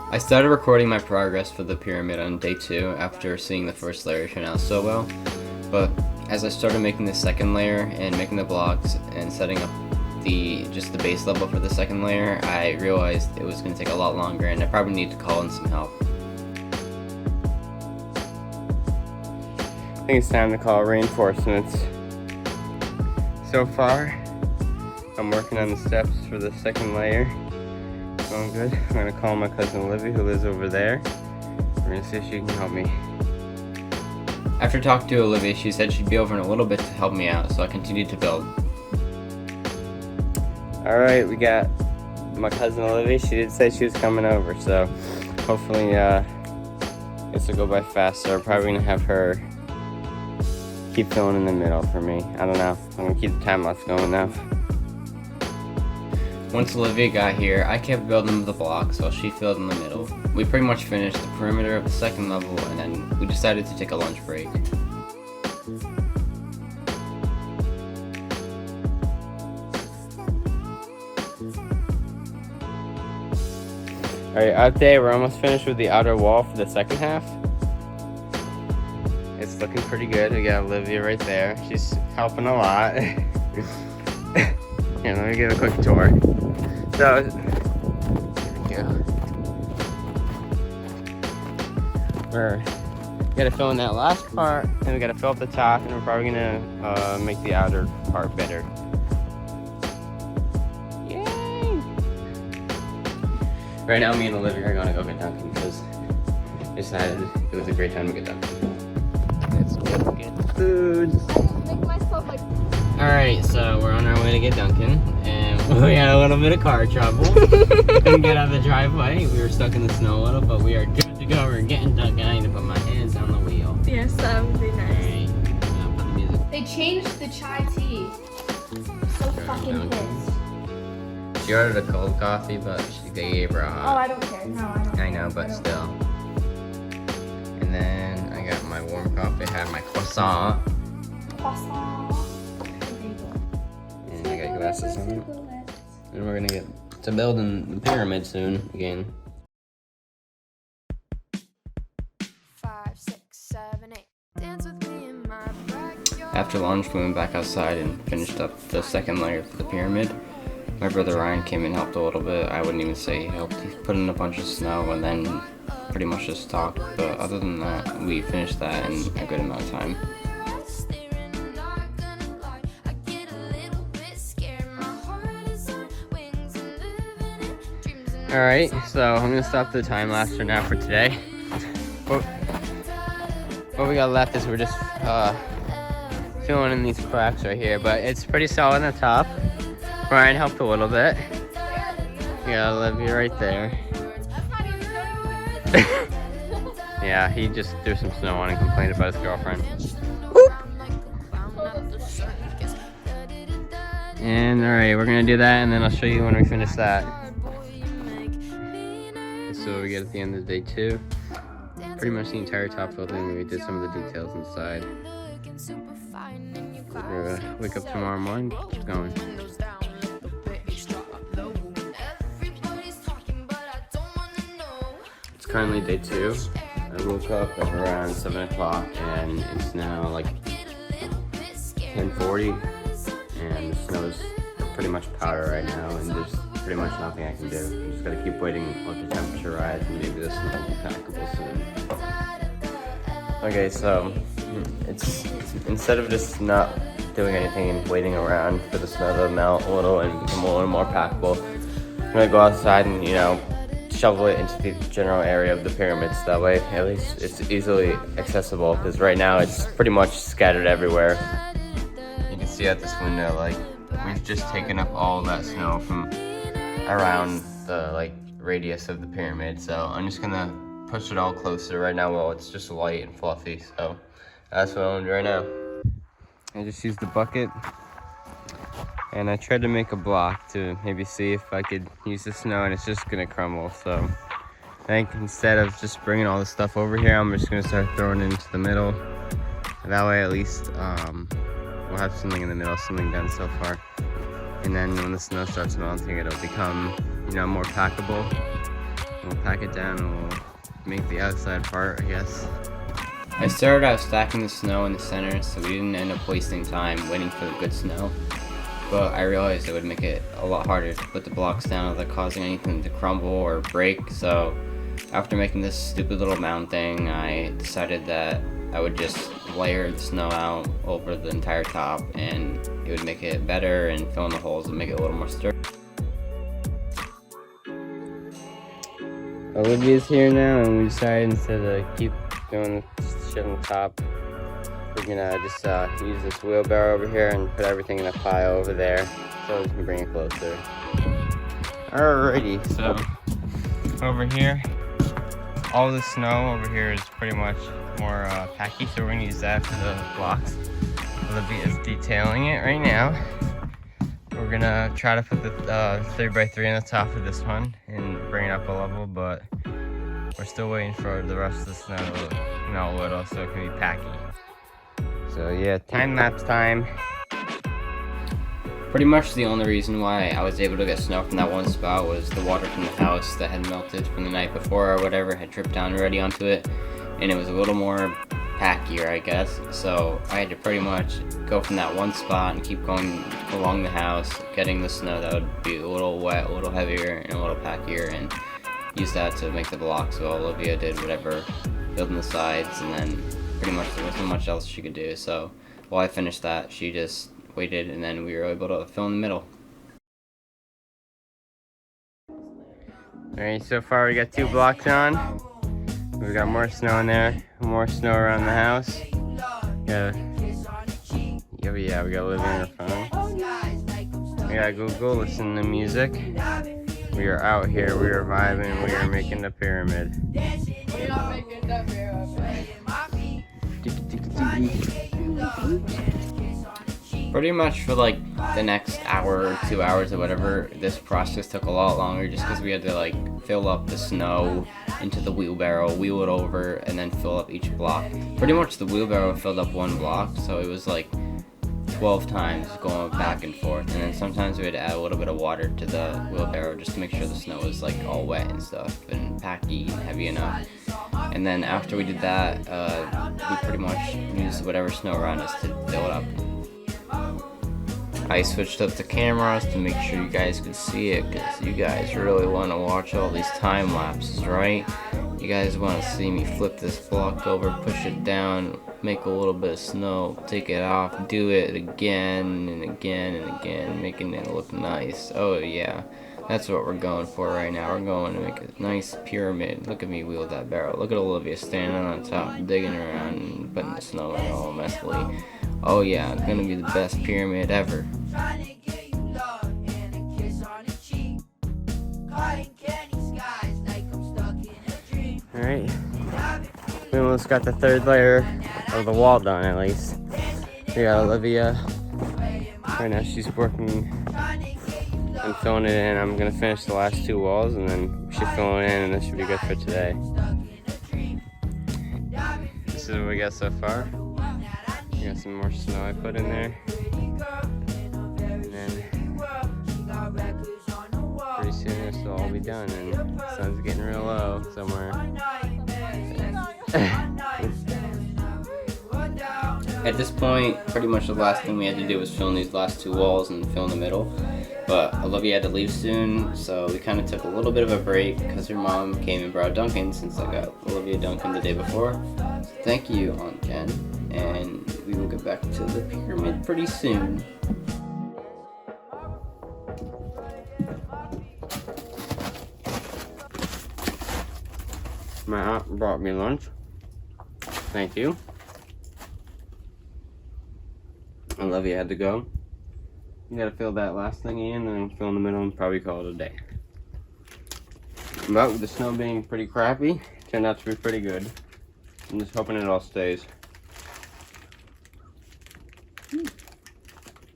I started recording my progress for the pyramid on day 2 after seeing the first layer turn out so well, but as I started making the second layer and making the blocks and setting up just the base level for the second layer, I realized it was going to take a lot longer and I probably need to call in some help. I think it's time to call reinforcements. So far, I'm working on the steps for the second layer. Going good. I'm gonna call my cousin Olivia, who lives over there. We're gonna see if she can help me. After talking to Olivia, she said she'd be over in a little bit to help me out, so I continued to build. Alright, we got my cousin Olivia. She did say she was coming over, so hopefully this will go by faster. I'm probably gonna have her keep filling in the middle for me. I don't know. I'm gonna keep the time lapse going now. Once Olivia got here, I kept building the blocks while she filled in the middle. We pretty much finished the perimeter of the second level, and then we decided to take a lunch break. Alright, out there, we're almost finished with the outer wall for the second half. It's looking pretty good. We got Olivia right there. She's helping a lot. Here, let me give a quick tour. So, here we go. We gotta fill in that last part, and we gotta fill up the top, and we're probably gonna make the outer part better. Yay! Right now, me and Olivia are gonna go get Dunkin' because we decided it was a great time to get Dunkin'. Let's go get food. Alright, so we're on our way to get Dunkin', and we had a little bit of car trouble. Couldn't get out of the driveway. We were stuck in the snow a little, but we are good to go. We're getting Dunkin'. I need to put my hands on the wheel. Yes, that would be nice. Alright, put the music. They changed the chai tea. I'm so fucking pissed. She ordered a cold coffee, but they gave her a hot. Oh, I don't care. No, I don't. I know, but still. And then I got my warm coffee. I had my croissant. Croissant. And I got glasses on. And we're gonna get to building the pyramid soon again. 5, 6, 7, 8. Dance with me in my backyard. After lunch, we went back outside and finished up the second layer for the pyramid. My brother Ryan came and helped a little bit. I wouldn't even say he helped. He put in a bunch of snow and then pretty much just talked. But other than that, we finished that in a good amount of time. Alright, so I'm gonna stop the time lapse for now for today. What we got left is we're just filling in these cracks right here, but it's pretty solid on the top. Brian helped a little bit. You got Olivia right there. Yeah, he just threw some snow on and complained about his girlfriend. Whoop. And alright, we're gonna do that and then I'll show you when we finish that. So we get at the end of day 2. Pretty much the entire top filled in. We did some of the details inside. We're gonna wake up tomorrow morning, keep going. It's currently day 2. I woke up at around 7 o'clock and it's now like 10:40 and the snow is pretty much powder right now and there's pretty much nothing I can do. I'm just gotta keep waiting, let the temperature rise, and maybe the snow will be packable soon. Okay, so it's instead of just not doing anything and waiting around for the snow to melt a little and become a little more packable, I'm gonna go outside and shovel it into the general area of the pyramids. That way, at least it's easily accessible. Because right now it's pretty much scattered everywhere. You can see out this window, like we've just taken up all that snow from around the radius of the pyramid, so I'm just gonna push it all closer right now while it's just light and fluffy. So that's what I'm doing right now. I just used the bucket and I tried to make a block to maybe see if I could use the snow, and it's just gonna crumble. So I think instead of just bringing all this stuff over here, I'm just gonna start throwing it into the middle. That way at least we'll have something in the middle, something done so far. And then when the snow starts melting, it'll become, more packable. We'll pack it down and we'll make the outside part, I guess. I started out stacking the snow in the center so we didn't end up wasting time waiting for the good snow. But I realized it would make it a lot harder to put the blocks down without causing anything to crumble or break. So after making this stupid little mound thing, I decided that I would just layer the snow out over the entire top, and it would make it better and fill in the holes and make it a little more sturdy. Olivia's here now, and we decided instead of keep doing the shit on the top, we're gonna just use this wheelbarrow over here and put everything in a pile over there so we can bring it closer. Alrighty, so over here, all the snow over here is pretty much more packy, so we're gonna use that for the blocks. Olivia's detailing it right now. We're gonna try to put the 3x3 on the top of this one and bring it up a level, but we're still waiting for the rest of the snow to melt a little so it can be packy. So yeah, time lapse time. Pretty much the only reason why I was able to get snow from that one spot was the water from the house that had melted from the night before or whatever had dripped down already onto it, and it was a little more packier, I guess. So I had to pretty much go from that one spot and keep going along the house, getting the snow that would be a little wet, a little heavier, and a little packier, and use that to make the blocks. So Olivia did whatever, building the sides, and then pretty much there wasn't much else she could do. So while I finished that, she just waited, and then we were able to fill in the middle. Alright, so far we got 2 blocks on. We got more snow in there, more snow around the house. Yeah, we got Olivia on her phone. We got Google, listen to music. We are out here, we are vibing, we are making the pyramid. We're not making the pyramid. Pretty much for like the next hour or 2 hours or whatever, this process took a lot longer just because we had to like fill up the snow into the wheelbarrow, wheel it over, and then fill up each block. Pretty much the wheelbarrow filled up 1 block, so it was like 12 times going back and forth, and then sometimes we had to add a little bit of water to the wheelbarrow just to make sure the snow was like all wet and stuff and packy and heavy enough. And then after we did that, we pretty much used whatever snow around us to fill it up. I switched up the cameras to make sure you guys could see it, because you guys really want to watch all these time lapses, right? You guys want to see me flip this block over, push it down, make a little bit of snow, take it off, do it again and again and again, making it look nice. Oh yeah, that's what we're going for right now. We're going to make a nice pyramid. Look at me wheel that barrel. Look at Olivia standing on top, digging around and putting the snow in all messily. Oh yeah, it's gonna be the best pyramid ever. Alright, we almost got the 3rd layer of the wall done at least. We got Olivia. Right now she's working and filling it in. I'm gonna finish the last 2 walls and then we should fill it in, and this should be good for today. This is what we got so far. We got some more snow I put in there. And then pretty soon this will all be done, and the sun's getting real low somewhere. At this point, pretty much the last thing we had to do was fill in these last 2 walls and fill in the middle. But Olivia had to leave soon, so we kind of took a little bit of a break because her mom came and brought Duncan, since I got Olivia Duncan the day before. So thank you, Aunt Jen, and we will get back to the pyramid pretty soon. My aunt brought me lunch. Thank you. Olivia had to go. You gotta fill that last thing in, and then fill in the middle and probably call it a day. But with the snow being pretty crappy, it turned out to be pretty good. I'm just hoping it all stays.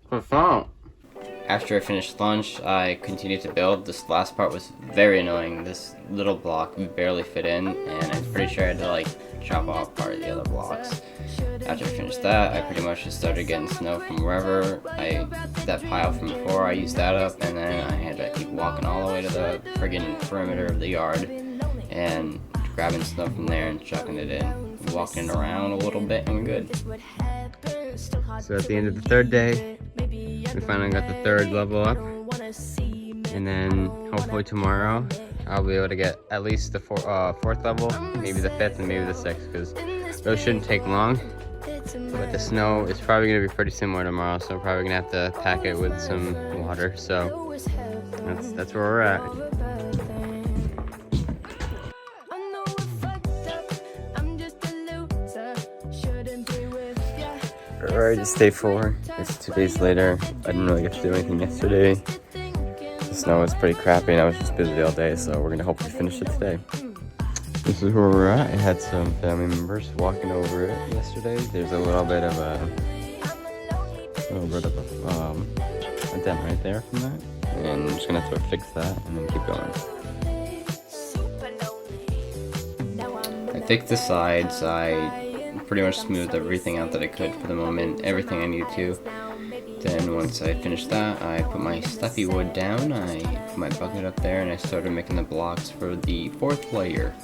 Profound. After I finished lunch, I continued to build. This last part was very annoying. This little block barely fit in, and I'm pretty sure I had to like chop off part of the other blocks. After I finished that, I pretty much just started getting snow from wherever that pile from before. I used that up, and then I had to keep walking all the way to the friggin' perimeter of the yard. and grabbing snow from there and chucking it in, walking around a little bit, and we're good. So at the end of the third day, we finally got the third level up, and then hopefully tomorrow I'll be able to get at least the fourth level, maybe the fifth, and maybe the sixth, because those shouldn't take long. But the snow is probably going to be pretty similar tomorrow, so we're probably going to have to pack it with some water. So that's where we're at. Alright, it's day 4. It's 2 days later. I didn't really get to do anything yesterday. The snow was pretty crappy and I was just busy all day, so we're going to hopefully finish it today. This is where we're at. I had some family members walking over it yesterday. There's a little bit of a dent right there from that. And I'm just going to have to fix that and then keep going. I fixed the sides. I pretty much smoothed everything out that I could for the moment, everything I needed to. Then once I finished that, I put my stuffy wood down, I put my bucket up there, and I started making the blocks for the 4th layer.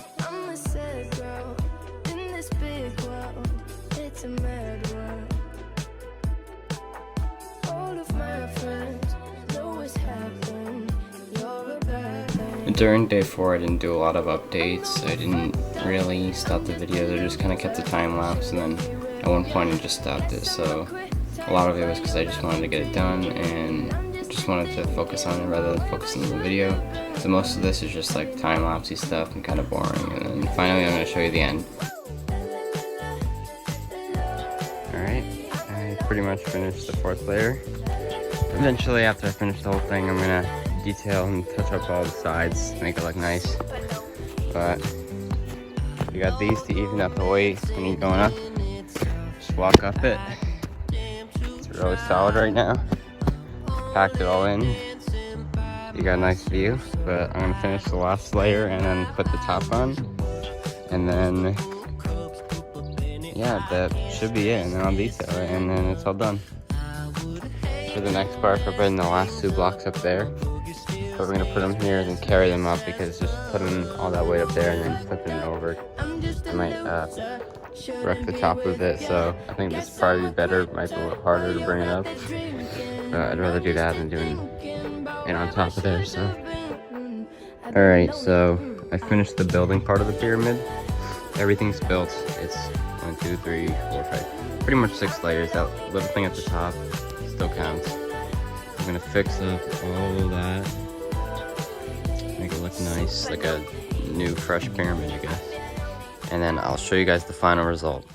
During day 4, I didn't do a lot of updates. I didn't really stop the videos. I just kind of kept the time lapse, and then at one point I just stopped it. So a lot of it was because I just wanted to get it done and just wanted to focus on it rather than focusing on the video. So most of this is just like time lapsey stuff and kind of boring. And then finally I'm going to show you the end. Alright, I pretty much finished the 4th layer. Eventually, after I finish the whole thing, I'm going to detail and touch up all the sides to make it look nice. But you got these to even up the weight when you're going up. Just walk up it. It's really solid right now. Packed it all in. You got a nice view, but I'm gonna finish the last layer and then put the top on. And then, yeah, that should be it. And then I'll detail it and then it's all done. For the next part, we're putting the last 2 blocks up there. But we're gonna put them here and then carry them up, because just putting all that weight up there and then flipping it over, I might wreck the top of it. So I think this would probably be better. It might be a little harder to bring it up. But I'd rather do that than doing it on top of there. So, all right. So I finished the building part of the pyramid. Everything's built. It's 1, 2, 3, 4, 5. Pretty much 6 layers. That little thing at the top still counts. I'm gonna fix up all of that. Make it look nice, like a new fresh pyramid, I guess. And then I'll show you guys the final result.